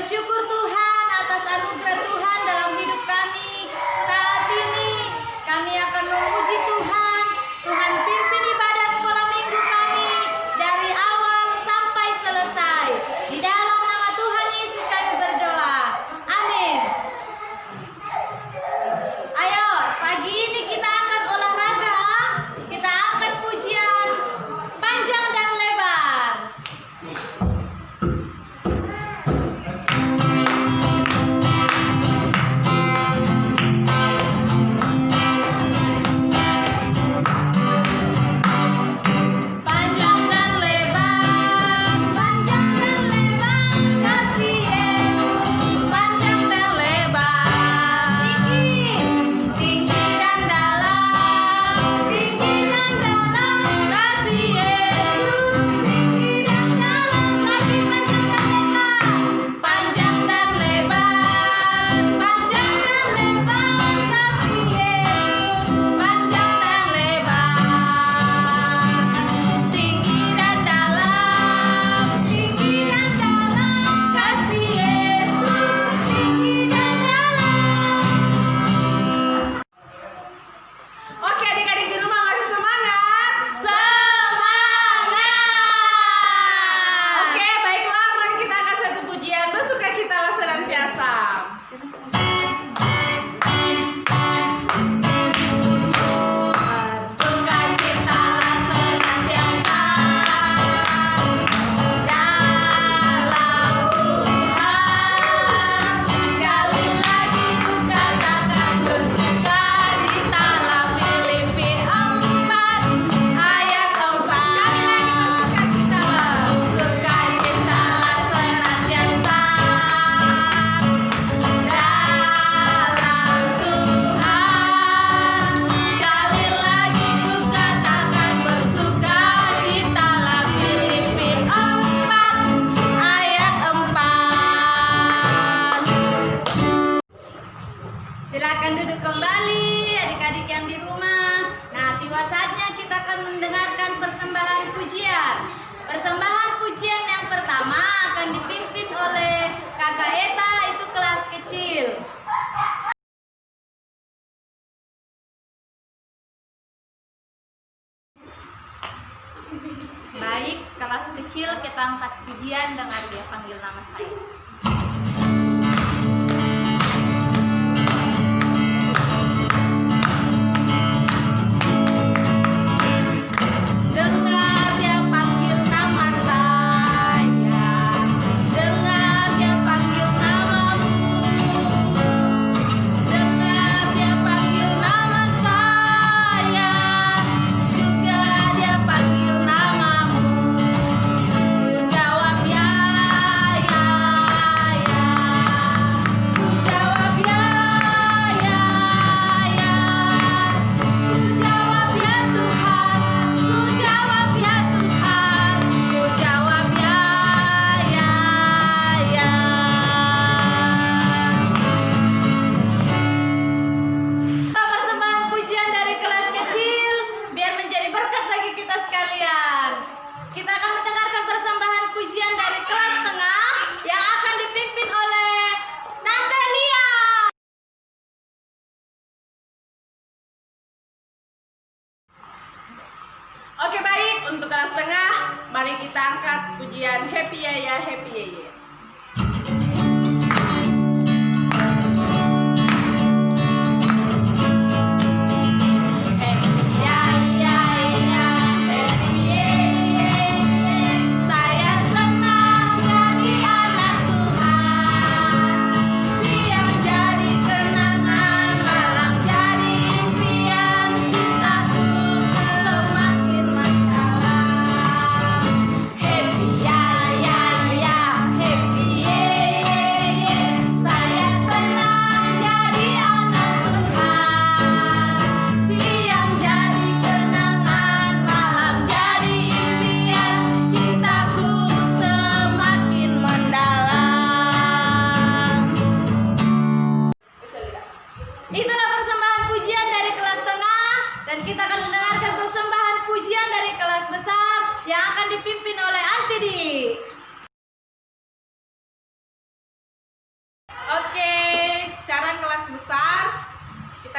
bersyukur Tuhan atas anugerah Tuhan dalam hidup kami. Saat ini kami akan memuji Tuhan. Tuhan pimpin ibadah sekolah minggu kami dari awal sampai selesai. Di dalam nama Tuhan Yesus kami berdoa. Amin. Ayo, pagi ini kita akan olahraga. Kita angkat pujian panjang dan lebar. Silakan duduk kembali adik-adik yang di rumah. Nah, tiba saatnya kita akan mendengarkan persembahan pujian. Persembahan pujian yang pertama akan dipimpin oleh Kakak Eta, itu kelas kecil. Baik, kelas kecil kita angkat pujian dengan dia panggil nama saya. Oke, baik, untuk kelas tengah, mari kita angkat pujian Happy Yaya, Happy Yaya. Happy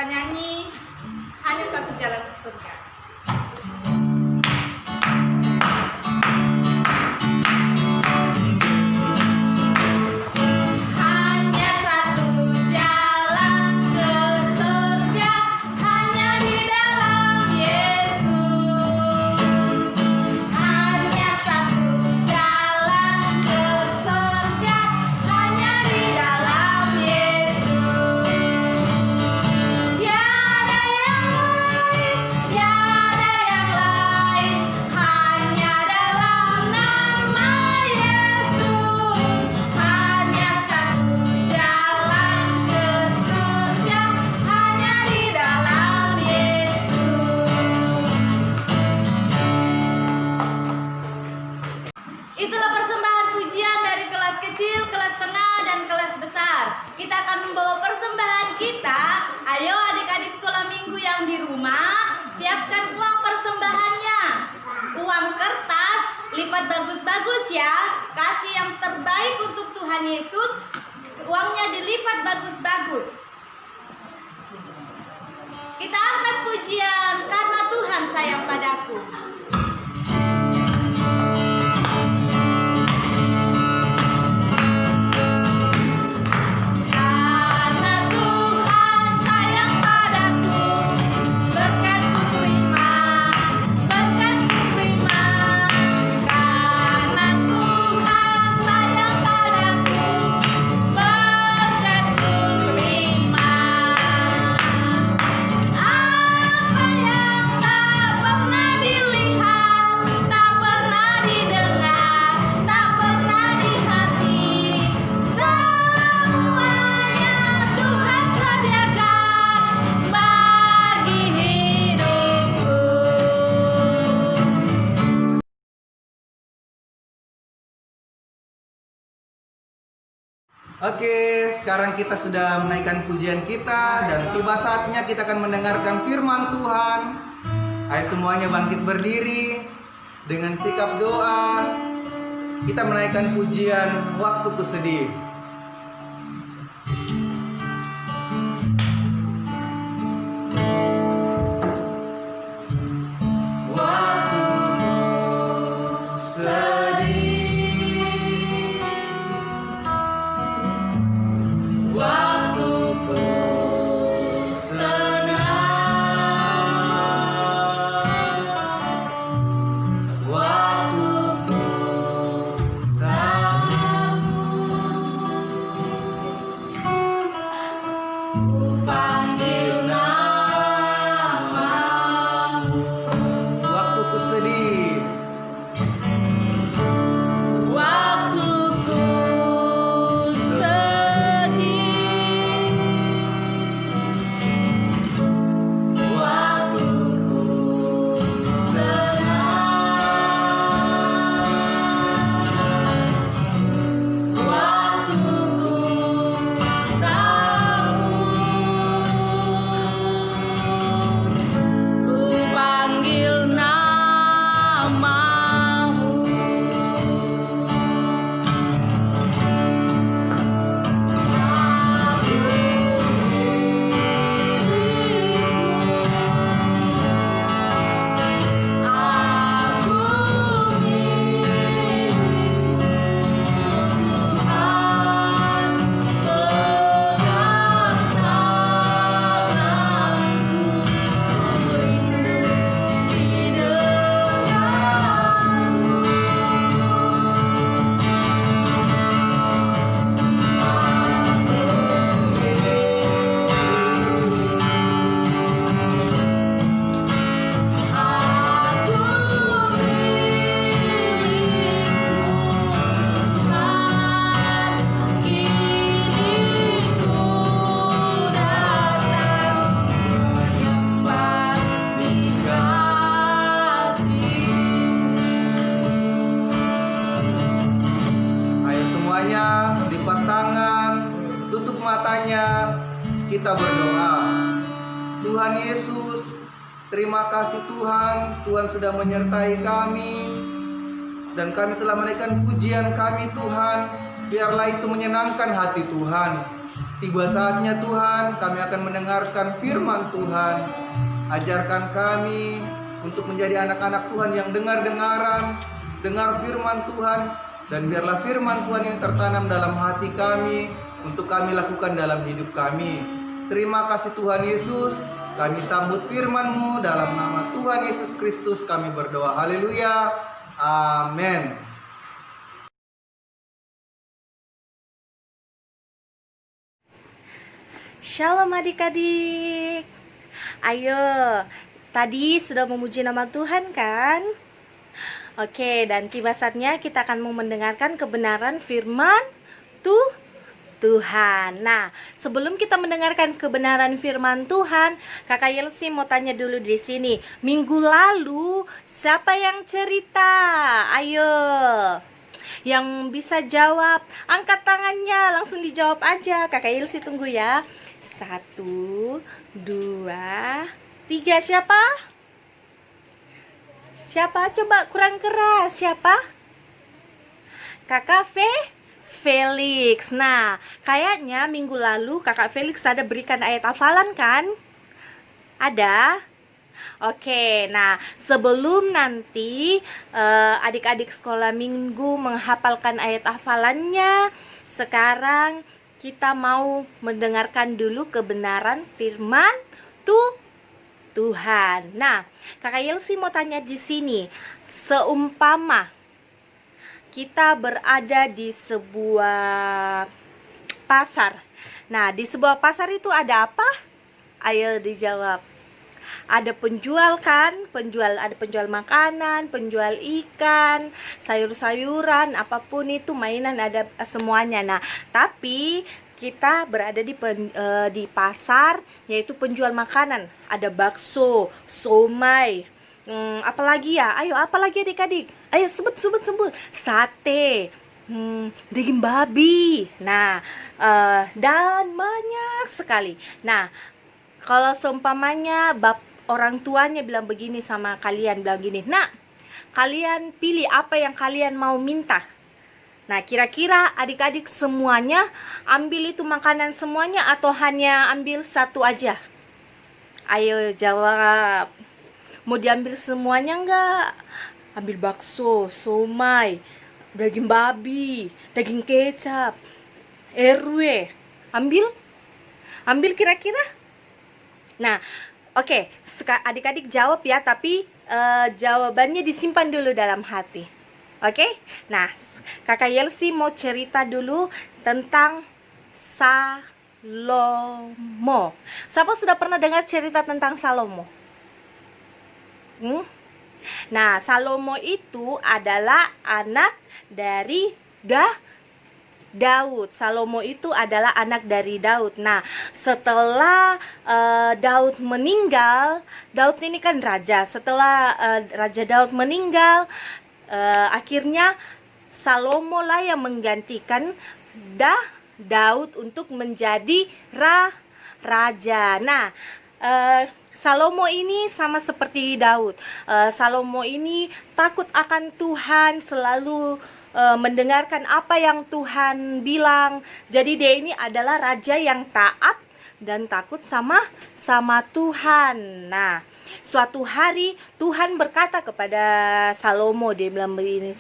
nyanyi Hanya Satu Jalan ke Surga. Hanya satu jalan ke surga, hanya di dalam Yesus. Hanya satu jalan ke surga, hanya di dalam Yesus. Tiada yang lain, tiada yang lain, hanya dalam nama Yesus. Hanya satu jalan ke surga, hanya di dalam Yesus. Itulah persembahan pujian dari kelas kecil, kelas tengah, dan kelas besar. Kita akan membawa persembahan kita. Ayo adik-adik sekolah minggu yang di rumah, siapkan uang persembahannya. Uang kertas, lipat bagus-bagus ya. Kasih yang terbaik untuk Tuhan Yesus. Uangnya dilipat bagus-bagus. Kita angkat pujian karena Tuhan sayang padaku. Karena Tuhan sayang padaku, berkat-Ku terima, berkat-Ku terima. Karena Tuhan sayang padaku, berkat-Ku terima. Apa yang tak pernah dilihat, tak pernah didengar, tak pernah di hati, semuanya Tuhan sediakan bagi hidupku. Oke, sekarang kita sudah menaikkan pujian kita dan tiba saatnya kita akan mendengarkan firman Tuhan. Ayo semuanya bangkit berdiri dengan sikap doa. Kita menaikkan pujian Waktuku Sedih. Waktuku sedih, waktuku senang, waktuku tak ku panggil namamu. Waktuku sedih, Waktuku sedih, waktuku senang, waktuku takut, ku panggil namamu. Aku milikmu, Tuhan, pegang tanganku, ku rindu di Aku milikmu, Tuhan, kini ku datang menyembah di kakimu. ayo semuanya lipat tangan, tutup matanya, kita berdoa. Tuhan Yesus, terima kasih Tuhan, Tuhan sudah menyertai kami dan kami telah menaikkan pujian kami Tuhan. Biarlah itu menyenangkan hati Tuhan. Tiba saatnya Tuhan, kami akan mendengarkan firman Tuhan. Ajarkan kami untuk menjadi anak-anak Tuhan yang dengar firman Tuhan. Dan biarlah firman Tuhan ini tertanam dalam hati kami untuk kami lakukan dalam hidup kami. Terima kasih Tuhan Yesus. Kami sambut firman-Mu dalam nama Tuhan Yesus Kristus kami berdoa. Haleluya. Amin. Shalom adik-adik. Ayo, tadi sudah memuji nama Tuhan kan? Oke, dan tiba saatnya kita akan mau mendengarkan kebenaran firman Tuhan. Nah, sebelum kita mendengarkan kebenaran firman Tuhan, Kakak Yelsi mau tanya dulu di sini. Minggu lalu siapa yang cerita? Ayo. Yang bisa jawab, angkat tangannya, langsung dijawab aja. Kakak Yelsi tunggu ya. 1, 2, 3. Siapa? Siapa? Coba kurang keras. Siapa? Kakak Felix. Nah, kayaknya minggu lalu Kakak Felix ada berikan ayat hafalan kan? Ada? Oke, nah sebelum nanti adik-adik sekolah minggu menghafalkan ayat hafalannya, sekarang kita mau mendengarkan dulu kebenaran firman Tuhan. Nah, Kakak Yelsi mau tanya di sini, seumpama kita berada di sebuah pasar. Nah, di sebuah pasar itu ada apa? Ayo dijawab. Ada penjual kan? Ada penjual makanan, penjual ikan, sayur-sayuran, apapun itu, mainan, ada semuanya. Nah, tapi kita berada di pasar, yaitu penjual makanan. Ada bakso, somai, apalagi ya? Ayo, apalagi adik-adik? Ayo sebut. Sate, daging babi. Nah, dan banyak sekali. Nah, kalau seumpamanya orang tuanya bilang begini sama kalian, bilang gini, "Nak, kalian pilih apa yang kalian mau minta." Nah, kira-kira adik-adik semuanya ambil itu makanan semuanya atau hanya ambil satu aja? Ayo jawab. Mau diambil semuanya enggak? Ambil bakso, somai, daging babi, daging kecap, RW. Ambil kira-kira? Nah, oke, adik-adik jawab ya, tapi jawabannya disimpan dulu dalam hati. Oke? Nah, Kakak Yelsi mau cerita dulu tentang Salomo. Siapa sudah pernah dengar cerita tentang Salomo? Nah, Salomo itu adalah anak dari Daud. Salomo itu adalah anak dari Daud. Nah, setelah Daud meninggal, Daud ini kan raja. Setelah Raja Daud meninggal, akhirnya Salomo lah yang menggantikan Daud untuk menjadi raja. Nah, Salomo ini sama seperti Daud. Salomo ini takut akan Tuhan, selalu mendengarkan apa yang Tuhan bilang. Jadi dia ini adalah raja yang taat dan takut sama Tuhan. Nah, suatu hari Tuhan berkata kepada Salomo, dia bilang begini,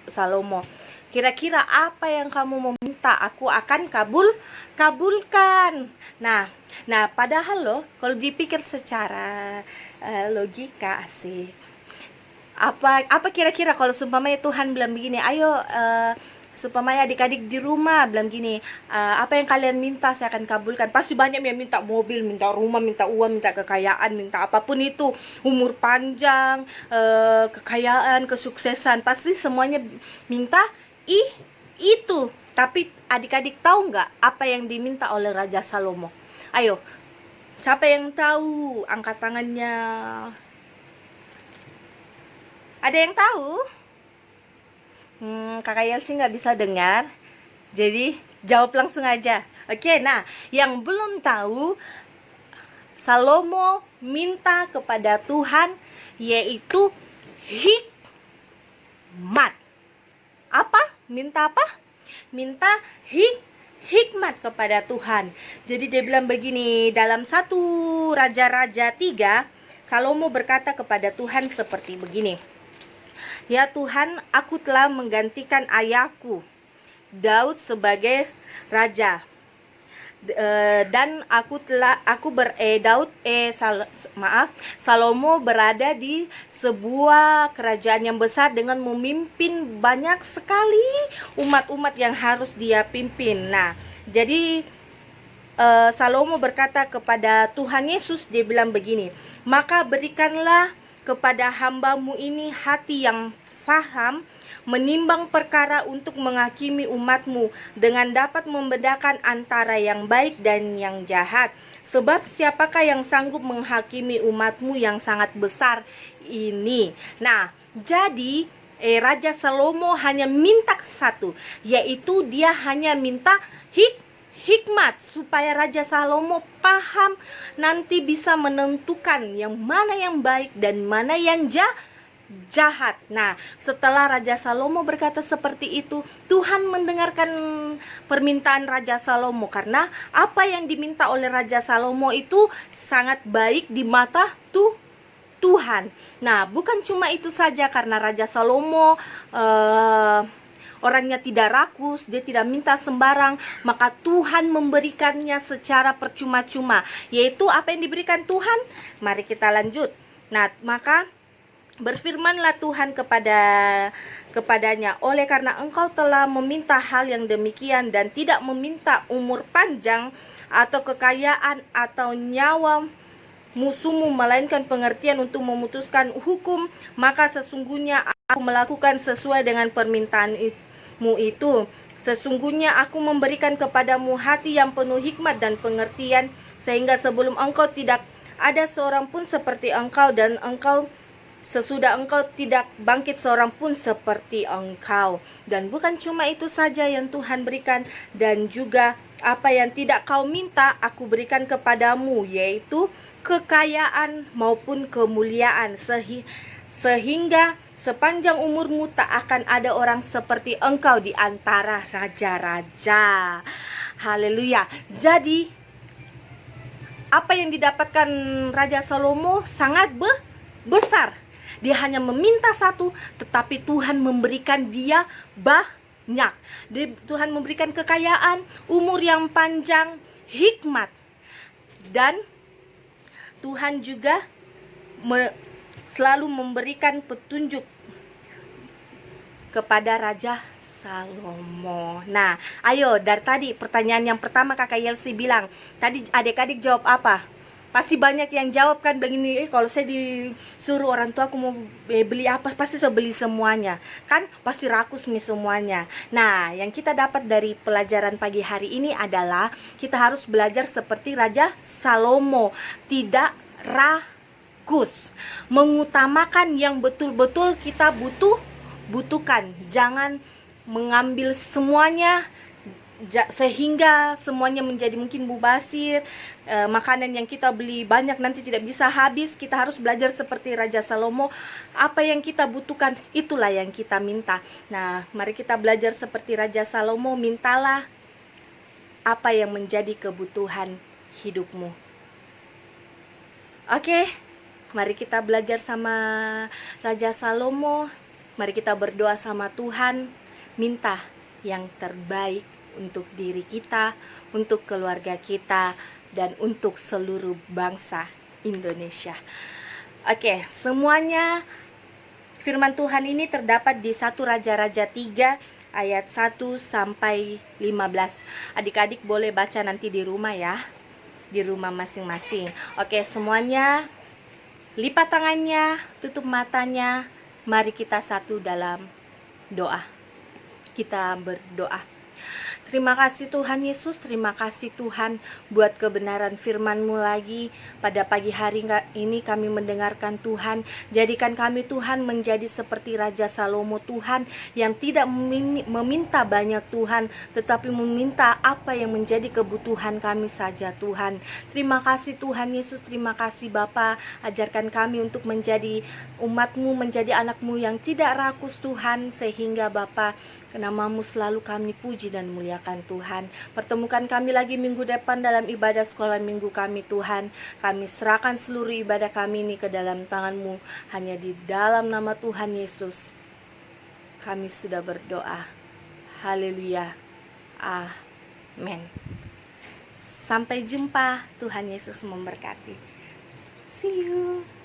Salomo, kira-kira apa yang kamu meminta, aku akan kabulkan. Nah, padahal loh, kalau dipikir secara logika asik. Apa kira-kira kalau seumpamanya Tuhan bilang begini, ayo seumpamanya adik-adik di rumah bilang gini, apa yang kalian minta saya akan kabulkan. Pasti banyak yang minta mobil, minta rumah, minta uang, minta kekayaan, minta apapun itu, umur panjang, kekayaan, kesuksesan, pasti semuanya minta itu. Tapi adik-adik tahu nggak apa yang diminta oleh Raja Salomo? Ayo, siapa yang tahu? Angkat tangannya. Ada yang tahu? Kakak Yelsi nggak bisa dengar, jadi jawab langsung aja. Oke, nah yang belum tahu, Salomo minta kepada Tuhan yaitu hikmat. Apa? Minta apa? Minta hikmat kepada Tuhan. Jadi dia bilang begini, dalam 1 Raja-Raja 3, Salomo berkata kepada Tuhan seperti begini. Ya Tuhan, aku telah menggantikan ayahku Daud sebagai raja. Dan Salomo berada di sebuah kerajaan yang besar dengan memimpin banyak sekali umat-umat yang harus dia pimpin. Nah, jadi Salomo berkata kepada Tuhan Yesus, dia bilang begini, maka berikanlah kepada hambamu ini hati yang faham menimbang perkara untuk menghakimi umatmu dengan dapat membedakan antara yang baik dan yang jahat. Sebab siapakah yang sanggup menghakimi umatmu yang sangat besar ini? Nah, jadi Raja Salomo hanya minta satu, yaitu dia hanya minta hikmat supaya Raja Salomo paham nanti bisa menentukan yang mana yang baik dan mana yang jahat. Nah, setelah Raja Salomo berkata seperti itu, Tuhan mendengarkan permintaan Raja Salomo karena apa yang diminta oleh Raja Salomo itu sangat baik di mata Tuhan. Nah, bukan cuma itu saja, karena Raja Salomo orangnya tidak rakus, dia tidak minta sembarang, maka Tuhan memberikannya secara percuma-cuma. Yaitu apa yang diberikan Tuhan? Mari kita lanjut. Nah, maka berfirmanlah Tuhan kepadanya, oleh karena engkau telah meminta hal yang demikian dan tidak meminta umur panjang atau kekayaan atau nyawa musuhmu, melainkan pengertian untuk memutuskan hukum, maka sesungguhnya aku melakukan sesuai dengan permintaanmu itu. Sesungguhnya aku memberikan kepadamu hati yang penuh hikmat dan pengertian, sehingga sebelum engkau tidak ada seorang pun seperti engkau, dan sesudah engkau tidak bangkit seorang pun seperti engkau. Dan bukan cuma itu saja yang Tuhan berikan, dan juga apa yang tidak kau minta aku berikan kepadamu, yaitu kekayaan maupun kemuliaan, sehingga sepanjang umurmu tak akan ada orang seperti engkau di antara raja-raja. Haleluya. Jadi apa yang didapatkan Raja Salomo sangat besar. Dia hanya meminta satu, tetapi Tuhan memberikan dia banyak. Tuhan memberikan kekayaan, umur yang panjang, hikmat. Dan Tuhan juga selalu memberikan petunjuk kepada Raja Salomo. Nah, ayo dari tadi pertanyaan yang pertama Kakak Yelsi bilang, tadi adik-adik jawab apa? Pasti banyak yang jawab kan begini, kalau saya disuruh orang tua aku mau beli apa, pasti saya beli semuanya. Kan pasti rakus nih semuanya. Nah, yang kita dapat dari pelajaran pagi hari ini adalah kita harus belajar seperti Raja Salomo, tidak rakus, mengutamakan yang betul-betul kita butuhkan. Jangan mengambil semuanya sehingga semuanya menjadi mungkin mubazir. Makanan yang kita beli banyak nanti tidak bisa habis. Kita harus belajar seperti Raja Salomo, apa yang kita butuhkan itulah yang kita minta. Nah, mari kita belajar seperti Raja Salomo, mintalah apa yang menjadi kebutuhan hidupmu. Oke, mari kita belajar sama Raja Salomo. Mari kita berdoa sama Tuhan, minta yang terbaik untuk diri kita, untuk keluarga kita, dan untuk seluruh bangsa Indonesia. Oke, semuanya firman Tuhan ini terdapat di 1 Raja-Raja 3 ayat 1 sampai 15. Adik-adik boleh baca nanti di rumah ya, di rumah masing-masing. Oke, semuanya lipat tangannya, tutup matanya. Mari kita satu dalam doa. Kita berdoa. Terima kasih Tuhan Yesus, terima kasih Tuhan buat kebenaran firman-Mu lagi. Pada pagi hari ini kami mendengarkan Tuhan. Jadikan kami Tuhan menjadi seperti Raja Salomo Tuhan, yang tidak meminta banyak Tuhan, tetapi meminta apa yang menjadi kebutuhan kami saja Tuhan. Terima kasih Tuhan Yesus, terima kasih Bapa. Ajarkan kami untuk menjadi umat-Mu, menjadi anak-Mu yang tidak rakus Tuhan, sehingga Bapa, nama-Mu selalu kami puji dan mulia. memuliakan Tuhan. Pertemukan kami lagi minggu depan dalam ibadah sekolah minggu kami Tuhan. Kami serahkan seluruh ibadah kami ini ke dalam tangan-Mu. Hanya di dalam nama Tuhan Yesus kami sudah berdoa. Haleluya. Amin. Sampai jumpa. Tuhan Yesus memberkati. See you.